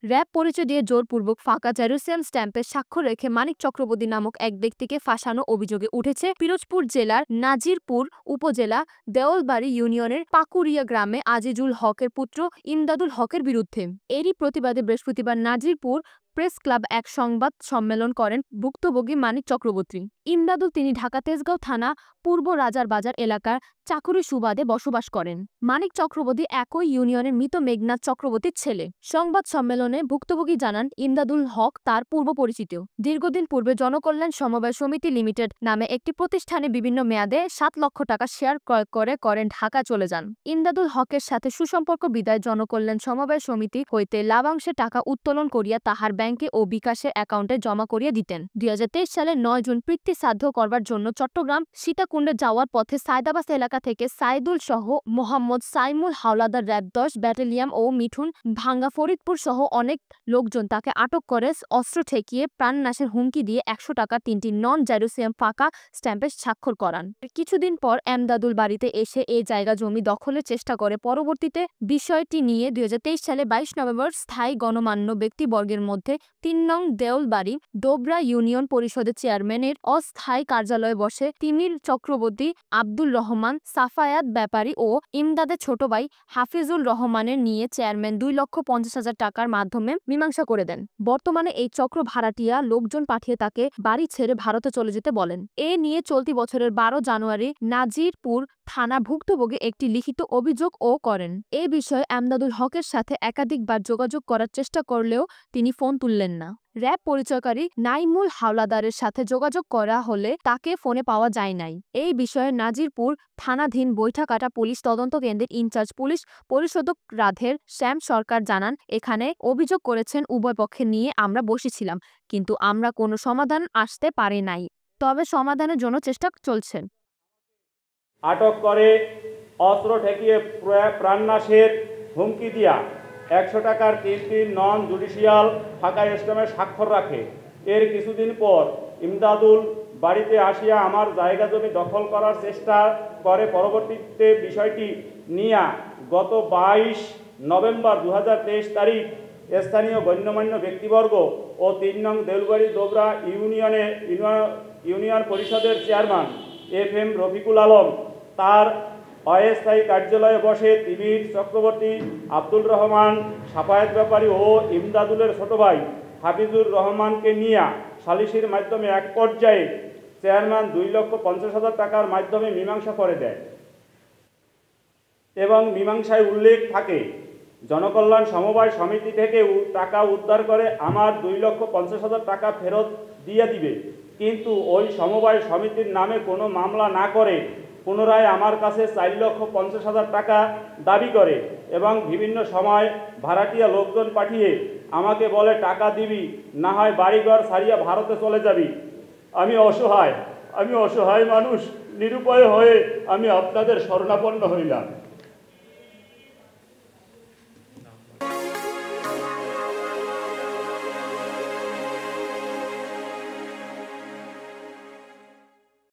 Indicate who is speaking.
Speaker 1: RAB পরিচয় দিয়ে জোরপূর্বক ফাঁকা জেরুসালেম স্ট্যাম্পে স্বাক্ষর রেখে মানিক চক্রবর্তী নামক এক ব্যক্তিকে ফাঁসানো অভিযোগে উঠেছে পিরোজপুর জেলার নাজিরপুর উপজেলা দেওলবাড়ি ইউনিয়নের পাকুরিয়া গ্রামে আজিজুল হকের পুত্র ইমদাদুল হকের বিরুদ্ধে। এরই প্রতিবাদে বৃহস্পতিবার নাজিরপুর প্রেস ক্লাব এক সংবাদ সম্মেলন করেন ভুক্তভোগী মানিক চক্রবর্তী। ইমদাদুল তিনি ঢাকা তেজগাঁও থানা পূর্ব রাজার বাজার এলাকার চাকুরি সুবাদে বসবাস করেন। মানিক চক্রবর্তী একই ইউনিয়নের মৃত মেঘনাথ চক্রবর্তীর ছেলে। সংবাদ সম্মেলনে ভুক্তভোগী জানান ইমদাদুল হক তার পূর্ব পরিচিত। দীর্ঘদিন পূর্বে জনকল্যাণ সমবায় সমিতি লিমিটেড নামে একটি প্রতিষ্ঠানে বিভিন্ন মেয়াদে 7 লক্ষ টাকা শেয়ার ক্রয় করেন ঢাকা চলে যান। ইমদাদুল হকের সাথে সুসম্পর্ক বিদায় জনকল্যাণ সমবায় সমিতি হইতে লাভাংশের টাকা উত্তোলন করিয়া তাহার ব্যাংকে ও বিকাশের অ্যাকাউন্টে জমা করিয়া দিতেন। 2023 সালের 9 জুন প্রীতি সাধ্য করবার জন্য চট্টগ্রাম সীতাকুণ্ডে যাওয়ার পথে সায়দাবাদ এলাকা থেকে সাইদুল সহ মোহাম্মদ সাইমুল হাওলাদার র্যাব 10 ব্যাটালিয়ন ও মিঠুন ভাঙ্গা ফরিদপুর সহ অনেক লোকজন তাকে আটক করে অস্ত্র ঠেকিয়ে প্রাণনাশের হুমকি দিয়ে 100 টাকা 3টি নন জেরুসালেম ফাঁকা স্ট্যাম্পে স্বাক্ষর করান। কিছুদিন পর এমদাদুল বাড়িতে এসে এই জায়গা জমি দখলের চেষ্টা করে। পরবর্তীতে বিষয়টি নিয়ে 2023 সালে 22 নভেম্বর স্থায়ী গণমান্য ব্যক্তিবর্গের মধ্যে 3 নং দেওলবাড়ি ডোবরা ইউনিয়ন পরিষদের চেয়ারম্যানের অস্থায়ী কার্যালয়ে বসে তিমির চক্রবর্তী, আব্দুল রহমান, সাফায়াত ব্যাপারী ও ইমদাদের ছোট ভাই হাফিজুল রহমানের নিয়ে চেয়ারম্যান 2,50,000 টাকার মাধ্যমে মীমাংসা করে দেন। বর্তমানে এই চক্র ভাড়াটিয়া লোকজন পাঠিয়ে তাকে বাড়ি ছেড়ে ভারতে চলে যেতে বলেন। এ নিয়ে চলতি বছরের 12 জানুয়ারি নাজিরপুর থানা ভুক্তভোগী একটি লিখিত অভিযোগও করেন। এ বিষয়ে এমদাদুল হকের সাথে একাধিকবার যোগাযোগ করার চেষ্টা করলেও তিনি ফোন তুললেন না। র্যাব পরিচয়কারী নাইমুল হাওলাদারের সাথে যোগাযোগ করা হলে তাকে ফোনে পাওয়া যায় নাই। এই বিষয়ে নাজিরপুর থানাধীন বৈঠাকাটা পুলিশ তদন্ত কেন্দ্রের ইনচার্জ পুলিশ পরিশোধক রাধের শ্যাম সরকার জানান, এখানে অভিযোগ করেছেন উভয় পক্ষে নিয়ে আমরা বসেছিলাম, কিন্তু আমরা কোনো সমাধান আসতে পারি নাই। তবে সমাধানের জন্য চেষ্টা চলছে।
Speaker 2: আটক করে অস্ত্র ঠেকিয়ে প্রাণনাশের হুমকি দিয়া 100 টাকার 3টি নন জুডিশিয়াল ফাঁকা স্ট্যাম্পে স্বাক্ষর রাখে। এর কিছুদিন পর ইমদাদুল বাড়িতে আসিয়া আমার জায়গা জমি দখল করার চেষ্টা করে। পরবর্তীতে বিষয়টি নিয়ে গত 22 নভেম্বর 2023 তারিখ স্থানীয় গণ্যমান্য ব্যক্তিবর্গ ও 3 নং দেউলবাড়ি ডোবরা ইউনিয়ন পরিষদের চেয়ারম্যান FM রফিকুল আলম তার অস্থায়ী কার্যালয়ে বসে তিমির চক্রবর্তী, আব্দুল রহমান, সাফায়াত ব্যাপারী ও ইমদাদুলের ছোট ভাই হাফিজুর রহমানকে নিয়ে সালিসির মাধ্যমে এক পর্যায়ে চেয়ারম্যান 2,50,000 টাকার মাধ্যমে মীমাংসা করে দেয় এবং মীমাংসায় উল্লেখ থাকে জনকল্যাণ সমবায় সমিতি থেকে টাকা উদ্ধার করে আমার 2,50,000 টাকা ফেরত দিয়ে দিবে। কিন্তু ওই সমবায় সমিতির নামে কোনো মামলা না করে পুনরায় আমার কাছে 4,50,000 টাকা দাবি করে এবং বিভিন্ন সময় ভাড়াটিয়া লোকজন পাঠিয়ে আমাকে বলে টাকা দিবি, না হয় বাড়িঘর ছাড়িয়ে ভারতে চলে যাবি। আমি অসহায় মানুষ, নিরুপায় হয়ে আমি আপনাদের শরণাপন্ন হইলাম।